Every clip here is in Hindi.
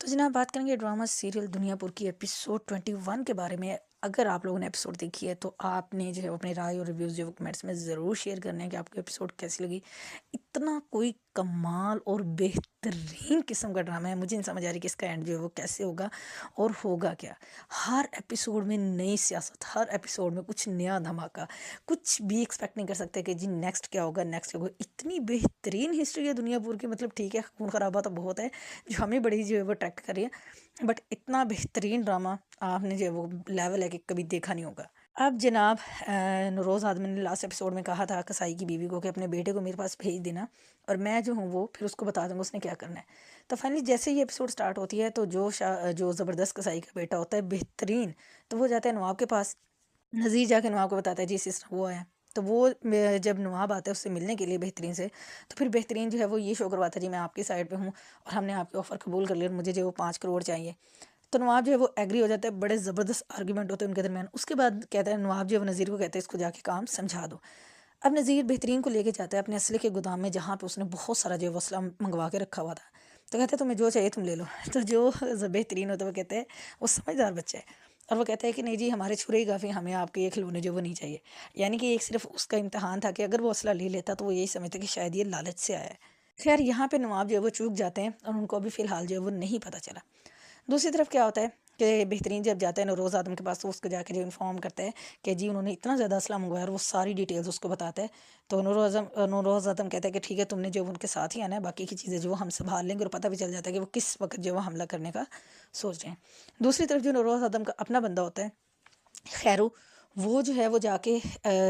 तो जनाब बात करेंगे ड्रामा सीरियल दुनियापुर की एपिसोड 21 के बारे में। अगर आप लोगों ने एपिसोड देखी है तो आपने जो है अपनी राय और रिव्यूज़ जो कमेंट्स में ज़रूर शेयर करने हैं कि आपको एपिसोड कैसी लगी। इतना कोई कमाल और बेहतरीन किस्म का ड्रामा है, मुझे नहीं समझ आ रही कि इसका एंड जो है वो कैसे होगा और होगा क्या। हर एपिसोड में नई सियासत, हर एपिसोड में कुछ नया धमाका, कुछ भी एक्सपेक्ट नहीं कर सकते कि जी नेक्स्ट क्या होगा, नेक्स्ट क्या होगा। इतनी बेहतरीन हिस्ट्री है दुनियापुर की, मतलब ठीक है खून खराबा तो बहुत है जो हमें बड़ी जो है वो अट्रैक्ट कर रही है, बट इतना बेहतरीन ड्रामा आपने जो है वो लेवल है कि कभी देखा नहीं होगा। अब जनाब नौरोज़ आदमी ने लास्ट एपिसोड में कहा था कसाई की बीवी को कि अपने बेटे को मेरे पास भेज देना और मैं जो हूँ वो फिर उसको बता दूंगा उसने क्या करना है। तो फाइनली जैसे ही एपिसोड स्टार्ट होती है तो जो ज़बरदस्त कसाई का बेटा होता है बेहतरीन, तो वो जाता है नवाब के पास। नज़ीर जाके नवाब को बताता है जी सिस्टर वो है। तो वो जब नवाब आता है उससे मिलने के लिए बेहतरीन से, तो फिर बेहतरीन जो है वो ये शो करवाता है जी मैं आपकी साइड पे हूँ और हमने आपके ऑफ़र कबूल कर लिया और मुझे जो है वो 5 करोड़ चाहिए। तो नवाब जो है वो एग्री हो जाता है, बड़े ज़बरदस्त आर्गूमेंट होते हैं उनके दरमियान। उसके बाद कहता है नवाब जो है वो नज़ीर को कहता है इसको जाके काम समझा दो। अब नज़ीर बेहतरीन को लेके जाता है अपने असले के गोदाम में जहाँ पे उसने बहुत सारा जो है वो असला मंगवा के रखा हुआ था। तो कहते हैं तुम्हें जो चाहिए तुम ले लो। तो जो बेहतरीन होता है वो कहते हैं, वो समझदार बच्चा है और वो कहता है कि नहीं जी हमारे छुरे ही काफ़ी, हमें आपके ये खिलौने जो वो नहीं चाहिए। यानी कि एक सिर्फ उसका इम्तहान था कि अगर वो असला ले लेता तो वो यही समझता कि शायद ये लालच से आया है। खैर यहाँ पे नवाब जो है वो चूक जाते हैं और उनको अभी फ़िलहाल जो है वो नहीं पता चला। दूसरी तरफ क्या होता है कि बेहतरीन जब जाता है नौरोज़ आदम के पास तो उसको जाके जो इन्फॉर्म करता है कि जी उन्होंने इतना ज़्यादा असला मंगवाया और वो सारी डिटेल्स उसको बताता है। तो नौरोज़ आदम कहता है कि ठीक है तुमने जो उनके साथ ही आना है, बाकी की चीज़ें जो वो हम संभाल लेंगे और पता भी चल जाता है कि वो किस वक्त जो है वो हमला करने का सोच रहे हैं। दूसरी तरफ जो नौरोज़ आदम का अपना बंदा होता है खैरू, वो जो है वो जाके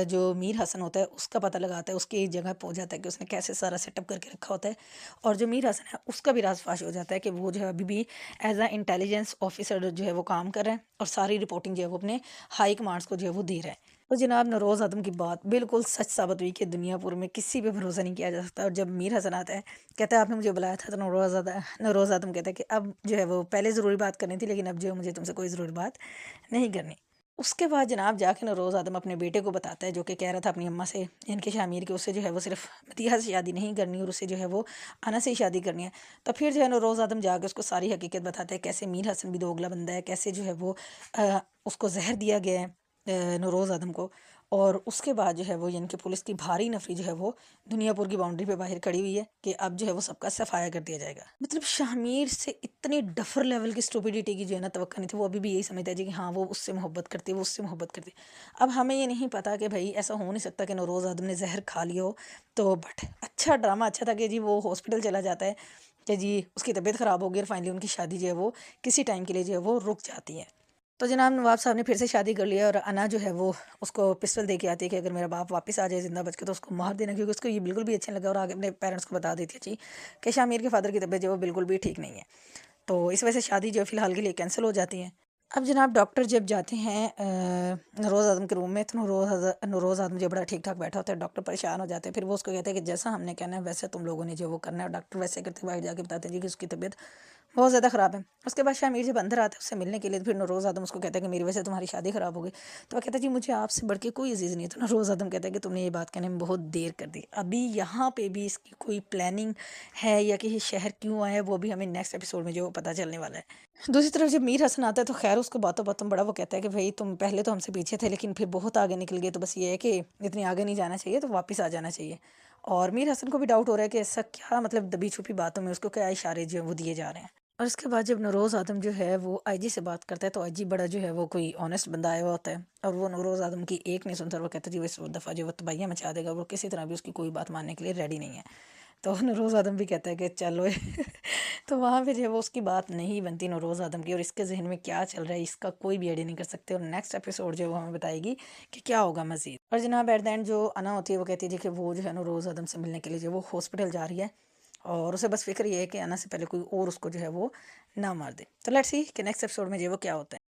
जो मीर हसन होता है उसका पता लगाता है, उसकी जगह पहुंच जाता है कि उसने कैसे सारा सेटअप करके रखा होता है। और जो मीर हसन है उसका भी राज फाश हो जाता है कि वो जो है अभी भी एज अ इंटेलिजेंस ऑफिसर जो है वो काम कर रहे हैं और सारी रिपोर्टिंग जो है वो अपने हाई कमांड्स को जो है वो दे रहे हैं। तो जनाब नौरोज़ आदम की बात बिल्कुल सच साबित हुई कि दुनियापुर में किसी पे भरोसा नहीं किया जा सकता। और जब मीर हसन आता है कहता है आपने मुझे बुलाया था, तो नौरोज़ आदम कहता है कि अब जो है वो पहले ज़रूरी बात करनी थी लेकिन अब जो है मुझे तुमसे कोई ज़रूरी बात नहीं करनी। उसके बाद जनाब जाके नौरोज़ आदम अपने बेटे को बताता है जो कि कह रहा था अपनी अम्मा से इनके शामिर के उससे जो है वो सिर्फ मतीहा से शादी नहीं करनी और उससे जो है वो अना से ही शादी करनी है। तो फिर जो है नौरोज़ आदम जाके उसको सारी हकीकत बताता है कैसे मीर हसन भी दोगला बंदा है, कैसे जो है वो उसको जहर दिया गया है नौरोज़ आदम को। और उसके बाद जो है वो यानी कि पुलिस की भारी नफरी जो है वो दुनियापुर की बाउंड्री पे बाहर खड़ी हुई है कि अब जो है वो सबका सफाया कर दिया जाएगा। मतलब शामिर से इतनी डफर लेवल की स्टूपिडिटी की जो है ना तवक्को नहीं थी। वो अभी भी यही समझता है जी कि हाँ वो उससे मोहब्बत करती है, वो उससे मोहब्बत करती है। अब हमें ये नहीं पता कि भाई ऐसा हो नहीं सकता कि नौरोज़ आदम ने जहर खा लिया हो। तो बट अच्छा ड्रामा अच्छा था कि जी वो हॉस्पिटल चला जाता है कि जी उसकी तबीयत ख़राब हो गई और फाइनली उनकी शादी जो है वो किसी टाइम के लिए जो है वो रुक जाती है। तो जनाब नवाब साहब ने फिर से शादी कर लिया और अना जो है वो उसको पिस्टल दे के आती है कि अगर मेरा बाप वापस आ जाए ज़िंदा बच के तो उसको मार देना, क्योंकि उसको ये बिल्कुल भी अच्छा नहीं लगा और आगे अपने पेरेंट्स को बता देती है जी कि शामिर के फादर की तबीयत जो है वो बिल्कुल भी ठीक नहीं है। तो इस वजह से शादी जो है फ़िलहाल के लिए कैंसिल हो जाती है। अब जनाब डॉक्टर जब जाते हैं नौरोज़ आदम के रूम में तो नौरोज़ आदम जो बड़ा ठीक ठाक बैठा होता है, डॉक्टर परेशान हो जाते हैं। फिर वो उसको कहते हैं कि जैसा हमने कहना है वैसे तुम लोगों ने जो वो करना है। और डॉक्टर वैसे करते बाहर जाके बताते हैं जी कि उसकी तबीयत बहुत ज़्यादा ख़राब है। उसके बाद शामिर जब अंदर आता है उससे मिलने के लिए, तो फिर नौरोज़ आदम उसको कहता है कि मेरी वजह से तुम्हारी शादी ख़राब हो गई। तो वो कहता है जी मुझे आपसे बढ़ के कोई अजीज़ नहीं है। तो नौरोज़ आदम कहता है कि तुमने ये बात कहने में बहुत देर कर दी। अभी यहाँ पे भी इसकी कोई प्लानिंग है या कि ये शहर क्यों आया है वो भी हमें नेक्स्ट एपिसोड में जो पता चलने वाला है। दूसरी तरफ जब मीर हसन आता है तो खैर उसको बातों बातों बड़ा वो कहता है कि भाई तुम पहले तो हमसे पीछे थे लेकिन फिर बहुत आगे निकल गए, तो बस ये है कि इतनी आगे नहीं जाना चाहिए, तो वापस आ जाना चाहिए। और मीर हसन को भी डाउट हो रहा है कि ऐसा क्या मतलब दबी छुपी बातों में उसको क्या इशारे जो हैं वो दिए जा रहे हैं। और उसके बाद जब नौरोज़ आदम जो है वो आईजी से बात करता है तो आईजी बड़ा जो है वो कोई ऑनेस्ट बंदा आया हुआ होता है और वो नौरोज़ आदम की एक नहीं सुनता और वो कहता है जी वो इस दफ़ा जो वो तबाहियाँ मचा देगा, वो किसी तरह भी उसकी कोई बात मानने के लिए रेडी नहीं है। तो नौरोज़ आदम भी कहता है कि चलो तो वहाँ पे जो है वो उसकी बात नहीं बनती नौरोज़ आदम की, और इसके ज़हन में क्या चल रहा है इसका कोई भी आइडिया नहीं कर सकते। और नेक्स्ट एपिसोड जो है वो हमें बताएगी कि क्या होगा मज़ीद। और जनाब एट द एंड जो अना होती है वो कहती है जी कि वो जो है नौरोज़ आदम से मिलने के लिए जो वो हॉस्पिटल जा रही है और उसे बस फ़िक्र ये है कि अना से पहले कोई और उसको जो है वो ना मार दे। तो लेट्स सी कि नेक्स्ट एपिसोड में जो है वो क्या होता है।